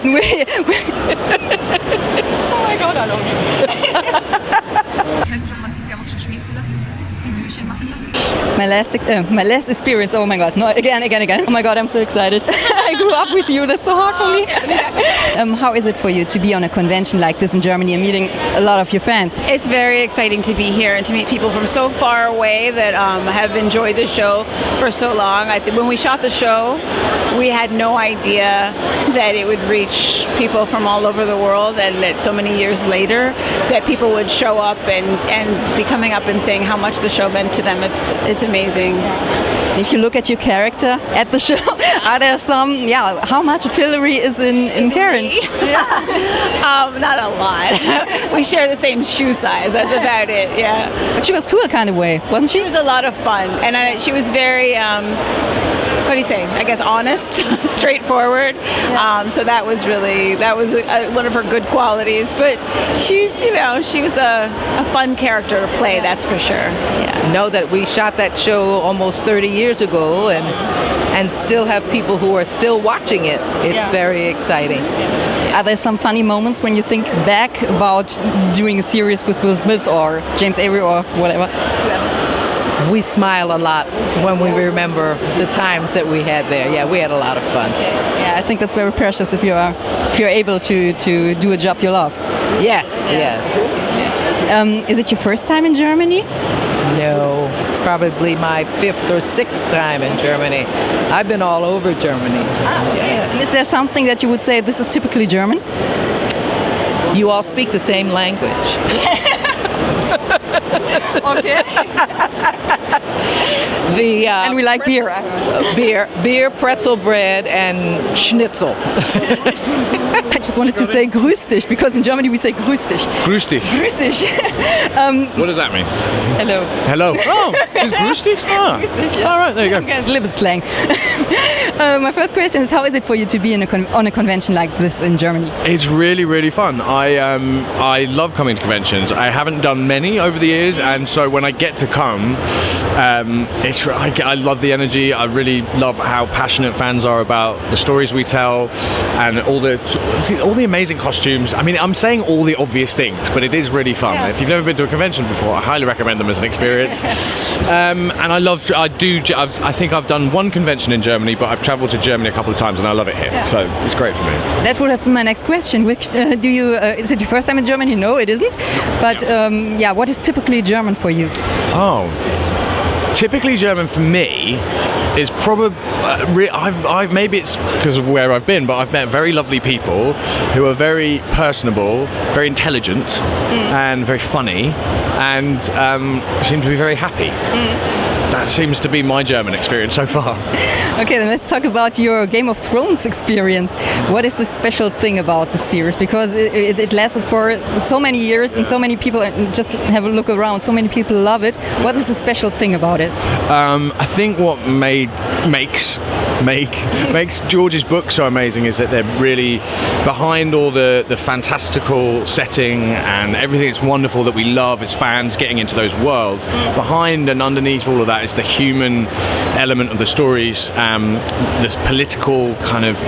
Oh mein Gott, hallo. My last experience. Oh my God! No, again. Oh my God! I'm so excited. I grew up with you. That's so hard for me. How is it for you to be on a convention like this in Germany and meeting a lot of your fans? It's very exciting to be here and to meet people from so far away that have enjoyed the show for so long. When we shot the show, we had no idea that it would reach people from all over the world, and that so many years later that people would show up and be coming up and saying how much the show meant to them. It's amazing. If you look at your character at the show, are there some, how much of Hillary is in Karen? Not a lot. We share the same shoe size, that's about it, yeah. But she was cool kind of way, wasn't she? She was a lot of fun, and she was very, what do you say, I guess honest, straightforward. Yeah. So that was one of her good qualities, but she was a fun character to play, that's for sure. Yeah. Know that we shot that show almost 30 years ago and still have people who are still watching it. It's very exciting. Are there some funny moments when you think back about doing a series with Will Smith or James Avery or whatever? We smile a lot when we remember the times that we had there. Yeah, we had a lot of fun. Yeah, I think that's very precious if you're able to do a job you love. Yes. Is it your first time in Germany? No, it's probably my 5th or 6th time in Germany. I've been all over Germany. And is there something that you would say this is typically German? You all speak the same language. Okay. And we like beer. Beer, pretzel bread, and schnitzel. I just wanted to say grüß dich, because in Germany we say grüß dich. Grüß dich. Grüß dich. What does that mean? Hello. Hello. Oh, is grüß dich? Ah. Grüß dich, yeah. All right, there you go. Okay, a little bit slang. My first question is, how is it for you to be on a convention like this in Germany? It's really, really fun. I love coming to conventions. I haven't done many over the years, and so when I get to come, I love the energy. I really love how passionate fans are about the stories we tell, and all the amazing costumes. I mean, I'm saying all the obvious things, but it is really fun. Yeah. If you've never been to a convention before, I highly recommend them as an experience. And I think I've done one convention in Germany, but I've travelled to Germany a couple of times, and I love it here. Yeah. So it's great for me. That would have been my next question. Which is it your first time in Germany? No, it isn't. But what is typically German for you? Oh, typically German for me is probably maybe it's because of where I've been, but I've met very lovely people who are very personable, very intelligent, and very funny, and seem to be very happy. That seems to be my German experience so far. Okay, then let's talk about your Game of Thrones experience. What is the special thing about the series? Because it lasted for so many years, and so many people, just have a look around, so many people love it. What is the special thing about it? I think what makes George's book so amazing is that they're really behind all the fantastical setting and everything that's wonderful that we love as fans getting into those worlds. Behind and underneath all of that is the human element of the stories, this political kind of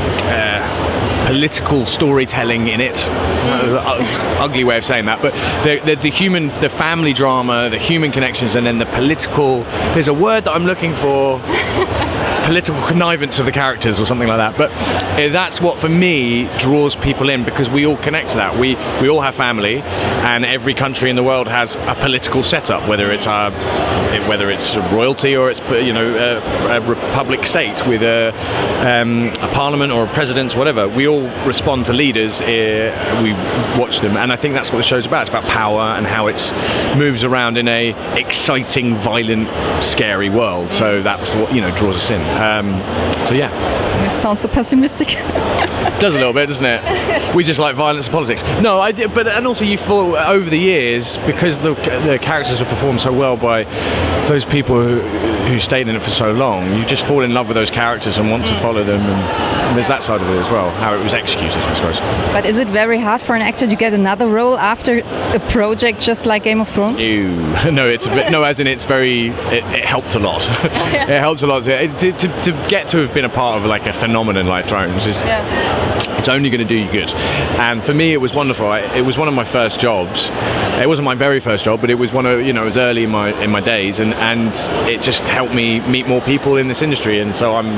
political storytelling in it. That was an ugly way of saying that, but the family drama, the human connections, and then the political. There's a word that I'm looking for. Political connivance of the characters or something like that, but that's what for me draws people in, because we all connect to that. We all have family, and every country in the world has a political setup, whether it's royalty or it's a republic state with a parliament or a president, whatever. We all respond to leaders. We watch them, and I think that's what the show's about. It's about power and how it moves around in a exciting, violent, scary world. So that's what draws us in. It sounds so pessimistic. It does a little bit, doesn't it? We just like violence and politics. No, I did, and also you feel over the years, because the characters have performed so well by those people who stayed in it for so long, you just fall in love with those characters and want to follow them, and there's that side of it as well, how it was executed, I suppose. But is it very hard for an actor to get another role after a project just like Game of Thrones? No, it helped a lot. It helped a lot to get to have been a part of like a phenomenon like Thrones is it's only going to do you good. And for me, it was wonderful. It was one of my first jobs. It wasn't my very first job, but it was one of, it was early in my days, and it just helped me meet more people in this industry. And so I'm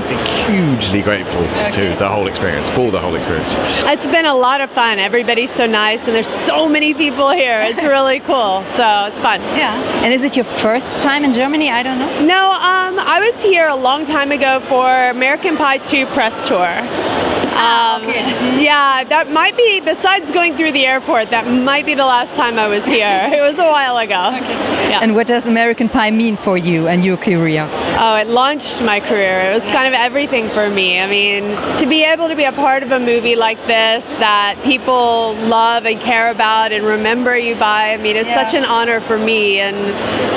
hugely grateful to the whole experience, for the whole experience. It's been a lot of fun. Everybody's so nice, and there's so many people here. It's really cool. So it's fun. Yeah. And is it your first time in Germany? I don't know. No, I was here a long time ago for American Pie 2 press tour. Yeah, that might be, besides going through the airport, that might be the last time I was here. It was a while ago. Yeah. And what does American Pie mean for you and your career? Oh, it launched my career. It was kind of everything for me. I mean, to be able to be a part of a movie like this that people love and care about and remember you by, I mean, it's such an honor for me, and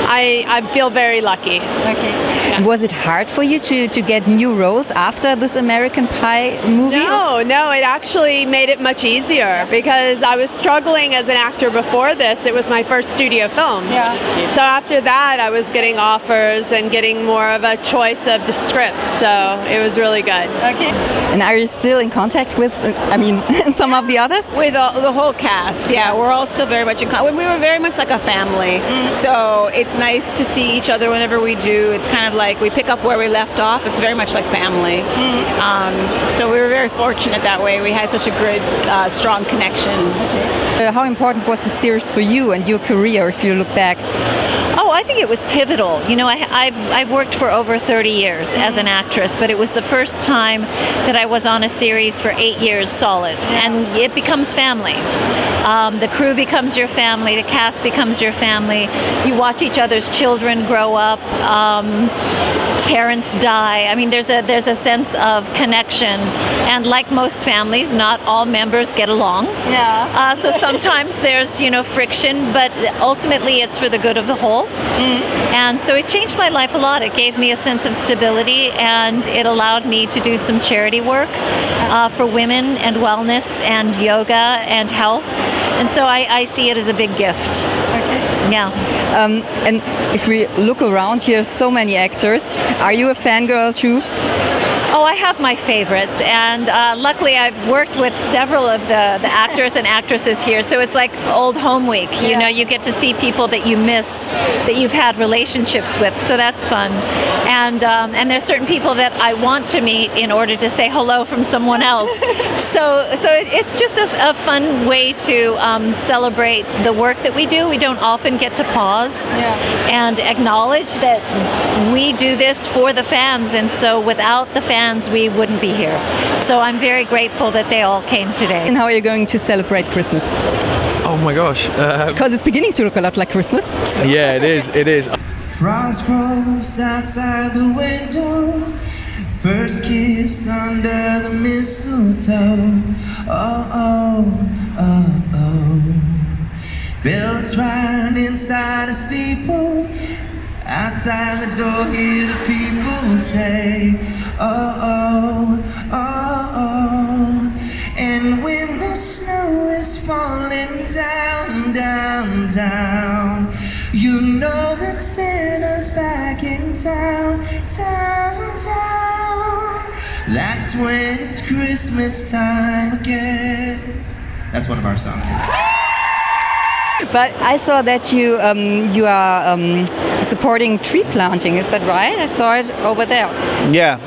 I feel very lucky. Okay. Yeah. Was it hard for you to get new roles after this American Pie movie? No, it actually made it much easier because I was struggling as an actor before this. It was my first studio film. Yeah. So after that, I was getting offers and getting more of a choice of the scripts. So it was really good. Okay. And are you still in contact with, some of the others? With the whole cast, we're all still very much in contact. We were very much like a family. So it's nice to see each other whenever we do. It's kind of like we pick up where we left off. It's very much like family. So we were very fortunate that way. We had such a good, strong connection. How important was the series for you and your career, if you look back? Oh, I think it was pivotal. I've worked for over 30 years as an actress, but it was the first time that I was on a series for 8 years solid, and it becomes family. The crew becomes your family, the cast becomes your family. You watch each other's children grow up. Parents die. I mean, there's a sense of connection, and like most families, not all members get along. Yeah. So sometimes there's friction, but ultimately it's for the good of the whole. And so it changed my life a lot. It gave me a sense of stability, and it allowed me to do some charity work for women and wellness and yoga and health. And so I see it as a big gift. Okay. Yeah. And if we look around here, so many actors. Are you a fangirl too? Oh, I have my favorites, and luckily I've worked with several of the actors and actresses here, so it's like old home week. You get to see people that you miss, that you've had relationships with, so that's fun. And there's certain people that I want to meet in order to say hello from someone else. So it's just a fun way to celebrate the work that we do. We don't often get to pause and acknowledge that we do this for the fans, and so without the fans we wouldn't be here. So I'm very grateful that they all came today. And how are you going to celebrate Christmas? Oh my gosh. Because it's beginning to look a lot like Christmas. Yeah, it is. Frost grows outside the window. First kiss under the mistletoe. Oh, oh, oh, oh. Bells twine inside a steeple. Outside the door, hear the people say, oh, oh, oh, oh. And when the snow is falling down, down, down, you know that Santa's back in town, town, town. That's when it's Christmas time again. That's one of our songs. But I saw that you are supporting tree planting. Is that right? I saw it over there. Yeah.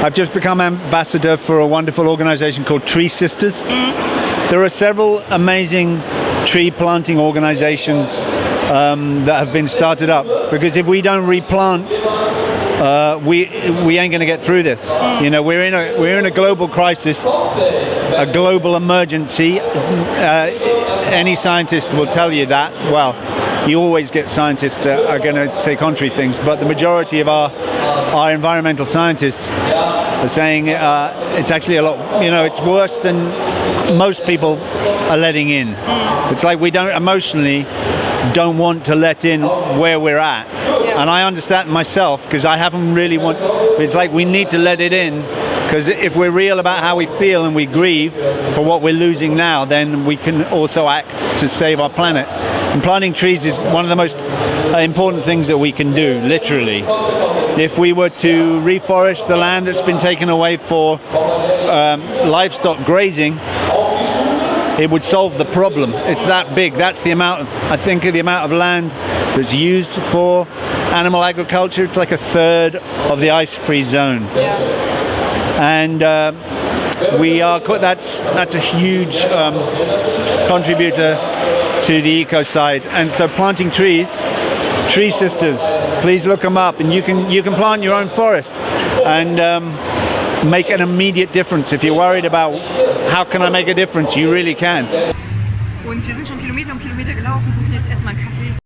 I've just become ambassador for a wonderful organization called Tree Sisters. There are several amazing tree planting organizations that have been started up, because if we don't replant, we ain't going to get through this. We're in a global crisis, a global emergency. Any scientist will tell you that. Well, you always get scientists that are going to say contrary things, but the majority of our environmental scientists are saying it's actually a lot. It's worse than most people are letting in. It's like we don't want to let in where we're at. And I understand myself, because I haven't really it's like we need to let it in, because if we're real about how we feel and we grieve for what we're losing now, then we can also act to save our planet. And planting trees is one of the most important things that we can do, literally. If we were to reforest the land that's been taken away for livestock grazing, it would solve the problem. It's that big. That's the amount of, I think, the amount of land that's used for animal agriculture. It's like a third of the ice-free zone. Yeah. And that's a huge contributor to the eco side. And so planting trees, Tree Sisters, please look them up, and you can plant your own forest and make an immediate difference. If you're worried about how can I make a difference, you really can. Und wir sind schon Kilometer um Kilometer gelaufen, suchen jetzt erstmal einen Kaffee.